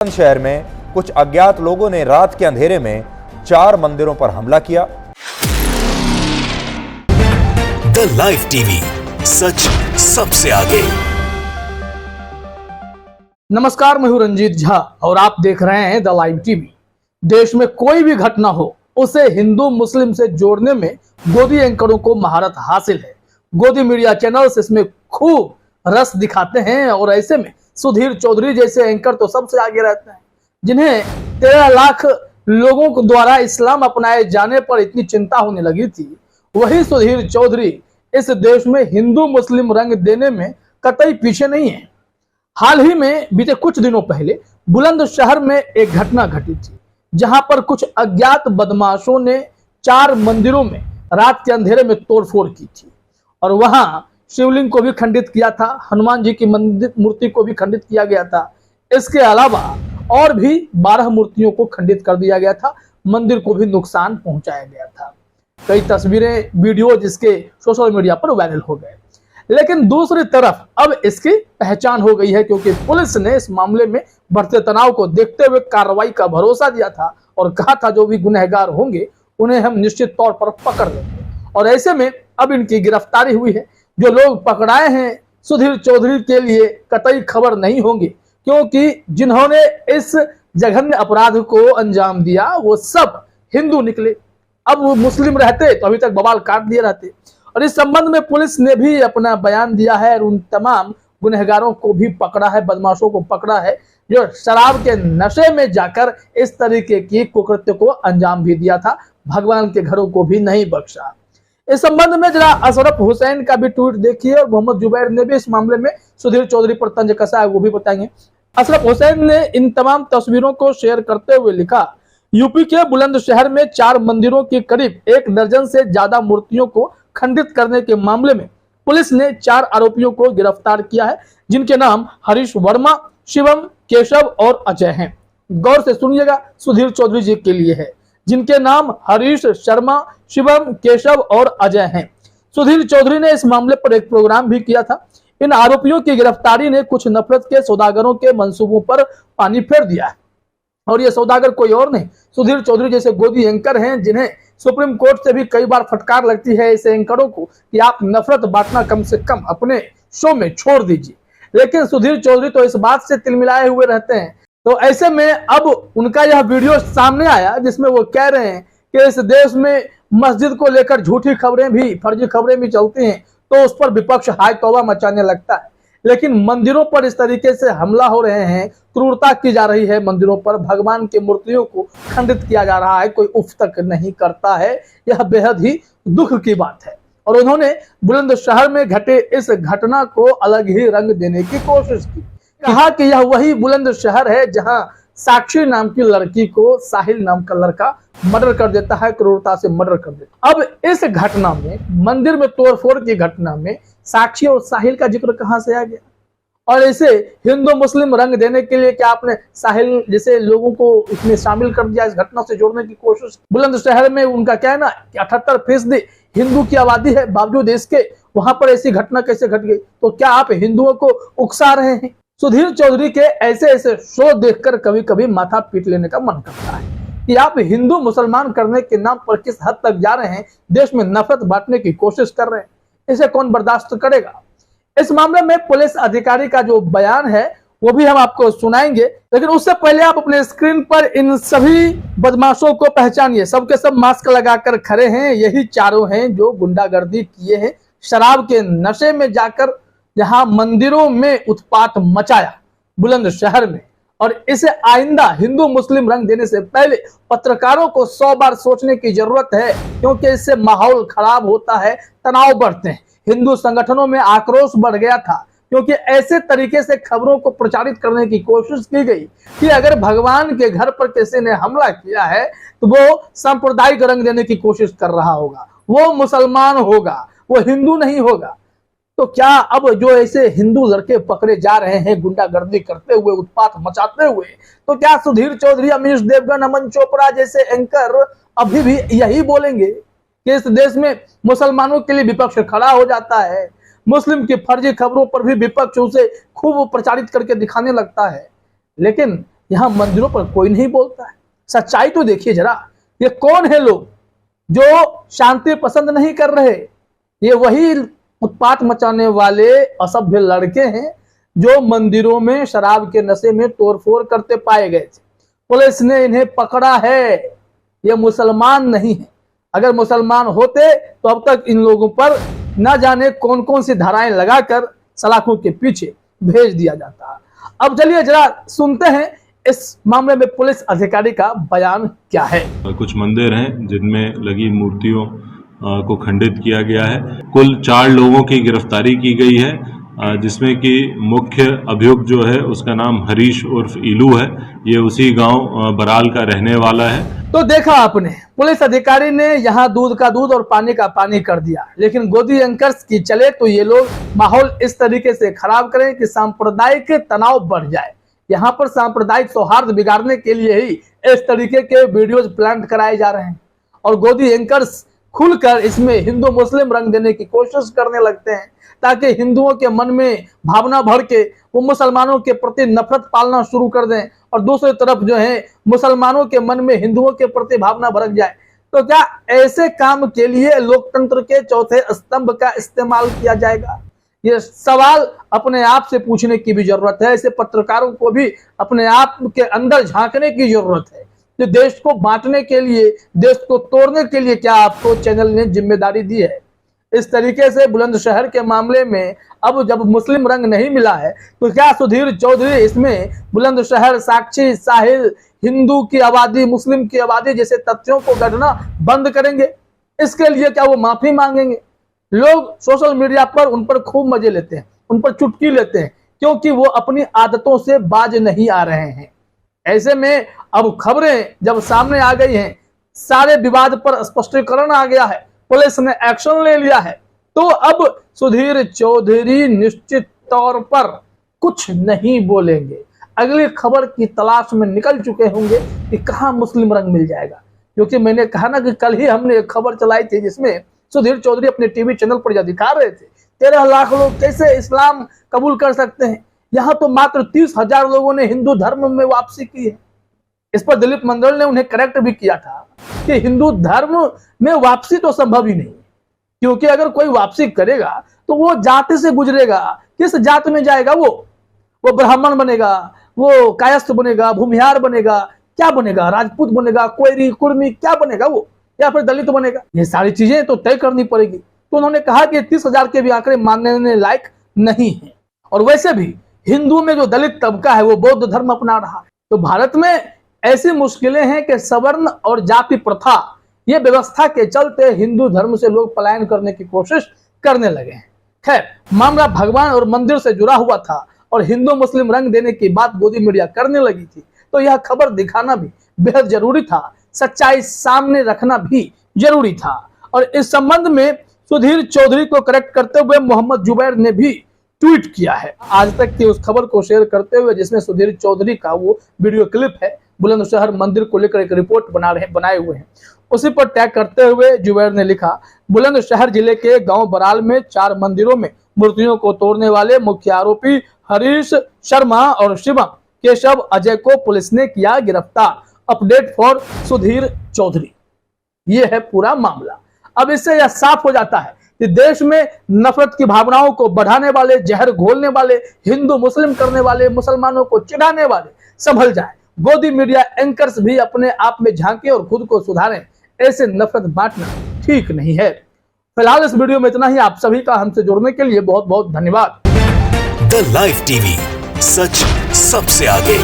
शहर में कुछ अज्ञात लोगों ने रात के अंधेरे में 4 मंदिरों पर हमला किया। द लाइव टीवी, सच सबसे आगे। नमस्कार, मैं हूं रंजीत झा और आप देख रहे हैं द लाइव टीवी। देश में कोई भी घटना हो उसे हिंदू मुस्लिम से जोड़ने में गोदी एंकरों को महारत हासिल है। गोदी मीडिया चैनल्स इसमें खूब रस दिखाते हैं और ऐसे में सुधीर चौधरी जैसे एंकर तो सबसे आगे रहते हैं, जिन्हें 13 लाख लोगों को द्वारा इस्लाम अपनाए जाने पर इतनी चिंता होने लगी थी। वही सुधीर चौधरी इस देश में हिंदू मुस्लिम रंग देने में कतई पीछे नहीं है। हाल ही में बीते कुछ दिनों पहले बुलंदशहर में एक घटना घटी थी, जहां पर कुछ अज्ञात बदमाशों ने 4 मंदिरों में रात के अंधेरे में तोड़फोड़ की थी और वहां शिवलिंग को भी खंडित किया था, हनुमान जी की मूर्ति को भी खंडित किया गया था। इसके अलावा और भी 12 मूर्तियों को खंडित कर दिया गया था, मंदिर को भी नुकसान पहुंचाया गया था। कई तस्वीरें, वीडियो जिसके सोशल मीडिया पर वायरल हो गए। लेकिन दूसरी तरफ अब इसकी पहचान हो गई है, क्योंकि पुलिस ने इस मामले में बढ़ते तनाव को देखते हुए कार्रवाई का भरोसा दिया था और कहा था जो भी गुनहगार होंगे उन्हें हम निश्चित तौर पर पकड़ लेंगे। और ऐसे में अब इनकी गिरफ्तारी हुई है। जो लोग पकड़ाए हैं सुधीर चौधरी के लिए कतई खबर नहीं होंगे, क्योंकि जिन्होंने इस जघन्य अपराध को अंजाम दिया वो सब हिंदू निकले। अब वो मुस्लिम रहते तो अभी तक बवाल काट दिए रहते। और इस संबंध में पुलिस ने भी अपना बयान दिया है और उन तमाम गुनहगारों को भी पकड़ा है, बदमाशों को पकड़ा है जो शराब के नशे में जाकर इस तरीके की कुकृत्य को अंजाम भी दिया था। भगवान के घरों को भी नहीं बख्शा। इस संबंध में जरा अशरफ हुसैन का भी ट्वीट देखिए और मोहम्मद जुबैर ने भी इस मामले में सुधीर चौधरी पर तंज कसा है, वो भी बताएंगे। अशरफ हुसैन ने इन तमाम तस्वीरों को शेयर करते हुए लिखा, यूपी के बुलंदशहर में 4 मंदिरों की करीब 1 दर्जन से ज्यादा मूर्तियों को खंडित करने के मामले में पुलिस ने 4 आरोपियों को गिरफ्तार किया है, जिनके नाम हरीश वर्मा, शिवम, केशव और अजय हैं। गौर से सुनिएगा, सुधीर चौधरी जी के लिए है, जिनके नाम हरीश शर्मा, शिवम, केशव और अजय हैं। सुधीर चौधरी ने इस मामले पर एक प्रोग्राम भी किया था। इन आरोपियों की गिरफ्तारी ने कुछ नफरत के सौदागरों के मंसूबों पर पानी फेर दिया है और ये सौदागर कोई और नहीं, सुधीर चौधरी जैसे गोदी एंकर हैं, जिन्हें सुप्रीम कोर्ट से भी कई बार फटकार लगती है ऐसे एंकरों को कि आप नफरत बांटना कम से कम अपने शो में छोड़ दीजिए। लेकिन सुधीर चौधरी तो इस बात से तिलमिलाए हुए रहते हैं। तो ऐसे में अब उनका यह वीडियो सामने आया जिसमें वो कह रहे हैं कि इस देश में मस्जिद को लेकर झूठी खबरें भी, फर्जी खबरें भी चलती हैं, तो उस पर विपक्ष हाय तौबा मचाने लगता है। लेकिन मंदिरों पर इस तरीके से हमला हो रहे हैं, क्रूरता की जा रही है, मंदिरों पर भगवान की मूर्तियों को खंडित किया जा रहा है, कोई उफ तक नहीं करता है। यह बेहद ही दुख की बात है। और उन्होंने बुलंदशहर में घटे इस घटना को अलग ही रंग देने की कोशिश की। कहा कि यह वही बुलंदशहर है जहां साक्षी नाम की लड़की को साहिल नाम का लड़का मर्डर कर देता है, क्रूरता से मर्डर कर देता है। अब इस घटना में, मंदिर में तोड़फोड़ की घटना में साक्षी और साहिल का जिक्र कहां से आ गया? और इसे हिंदू मुस्लिम रंग देने के लिए क्या आपने साहिल जैसे लोगों को इसमें शामिल कर दिया, इस घटना से जोड़ने की कोशिश? बुलंदशहर में उनका कहना है कि 78% हिंदू की आबादी है, बावजूद इसके वहां पर ऐसी घटना कैसे घट गई? तो क्या आप हिंदुओं को उकसा रहे हैं? सुधीर चौधरी के ऐसे शो देखकर कभी कभी माथा पीट लेने का मन करता है कि आप हिंदू मुसलमान करने के नाम पर किस हद तक जा रहे हैं, देश में नफरत बांटने की कोशिश कर रहे हैं। इसे कौन बर्दाश्त करेगा? इस मामले में पुलिस अधिकारी का जो बयान है वो भी हम आपको सुनाएंगे, लेकिन उससे पहले आप अपने स्क्रीन पर इन सभी बदमाशों को पहचानिए। सबके सब मास्क लगाकर खड़े हैं। यही चारों हैं जो गुंडागर्दी किए हैं, शराब के नशे में जाकर जहां मंदिरों में उत्पात मचाया बुलंदशहर में। और इसे आइंदा हिंदू मुस्लिम रंग देने से पहले पत्रकारों को 100 बार सोचने की जरूरत है, क्योंकि इससे माहौल खराब होता है, तनाव बढ़ते हैं। हिंदू संगठनों में आक्रोश बढ़ गया था, क्योंकि ऐसे तरीके से खबरों को प्रचारित करने की कोशिश की गई कि अगर भगवान के घर पर किसी ने हमला किया है तो वो सांप्रदायिक रंग देने की कोशिश कर रहा होगा, वो मुसलमान होगा, वो हिंदू नहीं होगा। तो क्या अब जो ऐसे हिंदू लड़के पकड़े जा रहे हैं गुंडागर्दी करते हुए, उत्पात मचाते हुए, तो क्या सुधीर चौधरी, अमीश देवगन, अमन चोपड़ा जैसे एंकर अभी भी यही बोलेंगे कि इस देश में मुसलमानों के लिए विपक्ष खड़ा हो जाता है, मुस्लिम की फर्जी खबरों पर भी विपक्ष उसे खूब प्रचारित करके दिखाने लगता है? लेकिन यहाँ मंदिरों पर कोई नहीं बोलता है। सच्चाई तो देखिए जरा, ये कौन है लोग जो शांति पसंद नहीं कर रहे? ये वही उत्पात मचाने वाले असभ्य लड़के हैं जो मंदिरों में शराब के नशे में तोड़फोड़ करते पाए गए थे। पुलिस ने इन्हें पकड़ा है। ये मुसलमान नहीं है। अगर मुसलमान होते तो अब तक इन लोगों पर न जाने कौन कौन सी धाराएं लगाकर सलाखों के पीछे भेज दिया जाता। अब चलिए जरा सुनते हैं इस मामले में पुलिस अधिकारी का बयान क्या है। कुछ मंदिर हैं जिनमें लगी मूर्तियों को खंडित किया गया है। कुल 4 लोगों की गिरफ्तारी की गई है, जिसमें कि मुख्य अभियुक्त जो है उसका नाम हरीश उर्फ इलू है। ये उसी गांव बराल का रहने वाला है। तो देखा आपने, पुलिस अधिकारी ने यहाँ दूध का दूध और पानी का पानी कर दिया, लेकिन गोदी एंकर्स की चले तो ये लोग माहौल इस तरीके से खराब करें कि सांप्रदायिक तनाव बढ़ जाए। यहाँ पर सांप्रदायिक सौहार्द बिगाड़ने के लिए ही इस तरीके के वीडियोज प्लान कराए जा रहे हैं और गोदी एंकर्स खुलकर इसमें हिंदू मुस्लिम रंग देने की कोशिश करने लगते हैं ताकि हिंदुओं के मन में भावना भर के वो मुसलमानों के प्रति नफरत पालना शुरू कर दें और दूसरी तरफ जो है मुसलमानों के मन में हिंदुओं के प्रति भावना भड़क जाए। तो क्या ऐसे काम के लिए लोकतंत्र के चौथे स्तंभ का इस्तेमाल किया जाएगा? ये सवाल अपने आप से पूछने की भी जरूरत है। ऐसे पत्रकारों को भी अपने आप के अंदर झांकने की जरूरत है कि देश को बांटने के लिए, देश को तोड़ने के लिए क्या आपको चैनल ने जिम्मेदारी दी है? इस तरीके से बुलंदशहर के मामले में अब जब मुस्लिम रंग नहीं मिला है तो क्या सुधीर चौधरी इसमें बुलंदशहर, साक्षी, साहिल, हिंदू की आबादी, मुस्लिम की आबादी जैसे तथ्यों को गढ़ना बंद करेंगे? इसके लिए क्या वो माफी मांगेंगे? लोग सोशल मीडिया पर उन पर खूब मजे लेते हैं, उन पर चुटकी लेते हैं क्योंकि वो अपनी आदतों से बाज नहीं आ रहे हैं। ऐसे में अब खबरें जब सामने आ गई हैं, सारे विवाद पर स्पष्टीकरण आ गया है, पुलिस ने एक्शन ले लिया है, तो अब सुधीर चौधरी निश्चित तौर पर कुछ नहीं बोलेंगे। अगली खबर की तलाश में निकल चुके होंगे कि कहां मुस्लिम रंग मिल जाएगा। क्योंकि मैंने कहा ना कि कल ही हमने एक खबर चलाई थी जिसमें सुधीर चौधरी अपने टीवी चैनल पर यह दिखा रहे थे 13 लाख लोग कैसे इस्लाम कबूल कर सकते हैं। यहाँ तो मात्र 30,000 लोगों ने हिंदू धर्म में वापसी की है। इस पर दिलीप मंडल ने उन्हें करेक्ट भी किया था कि हिंदू धर्म में वापसी तो संभव ही नहीं, क्योंकि अगर कोई वापसी करेगा तो वो जाति से गुजरेगा। किस जात में जाएगा? वो ब्राह्मण बनेगा, वो कायस्थ बनेगा, भूमिहार बनेगा, क्या बनेगा? राजपूत बनेगा, कोयरी, कुर्मी, क्या बनेगा वो? या फिर दलित बनेगा? ये सारी चीजें तो तय करनी पड़ेगी। तो उन्होंने कहा कि 30,000 के भी आंकड़े मानने लायक नहीं है। और वैसे भी हिंदू में जो दलित तबका है वो बौद्ध धर्म अपना रहा है। तो भारत में ऐसी मुश्किलें हैं कि सवर्ण और जाति प्रथा, ये व्यवस्था के चलते हिंदू धर्म से लोग पलायन करने की कोशिश करने लगे हैं। खैर, मामला भगवान और मंदिर से जुड़ा हुआ था और हिंदू मुस्लिम रंग देने की बात गोदी मीडिया करने लगी थी, तो यह खबर दिखाना भी बेहद जरूरी था, सच्चाई सामने रखना भी जरूरी था। और इस संबंध में सुधीर चौधरी को करेक्ट करते हुए मोहम्मद जुबैर ने भी ट्वीट किया है आज तक की उस खबर को शेयर करते हुए, जिसमें सुधीर चौधरी का वो वीडियो क्लिप है, बुलंदशहर मंदिर को लेकर एक रिपोर्ट बनाए हुए हैं। उसी पर टैग करते हुए जुबैर ने लिखा, बुलंदशहर जिले के गांव बराल में 4 मंदिरों में मूर्तियों को तोड़ने वाले मुख्य आरोपी हरीश शर्मा और शिवम केशव अजय को पुलिस ने किया गिरफ्तार। Update for Sudhir Chaudhary. ये है पूरा मामला। अब इससे यह साफ हो जाता है कि देश में नफरत की भावनाओं को बढ़ाने वाले, जहर घोलने वाले, हिंदू मुस्लिम करने वाले, मुसलमानों को चिढ़ाने वाले संभल जाए। गोदी मीडिया एंकर्स भी अपने आप में झांके और खुद को सुधारें। ऐसे नफरत बांटना ठीक नहीं है। फिलहाल इस वीडियो में इतना ही। आप सभी का हमसे जुड़ने के लिए बहुत बहुत धन्यवाद। द लाइव टीवी, सच सबसे आगे।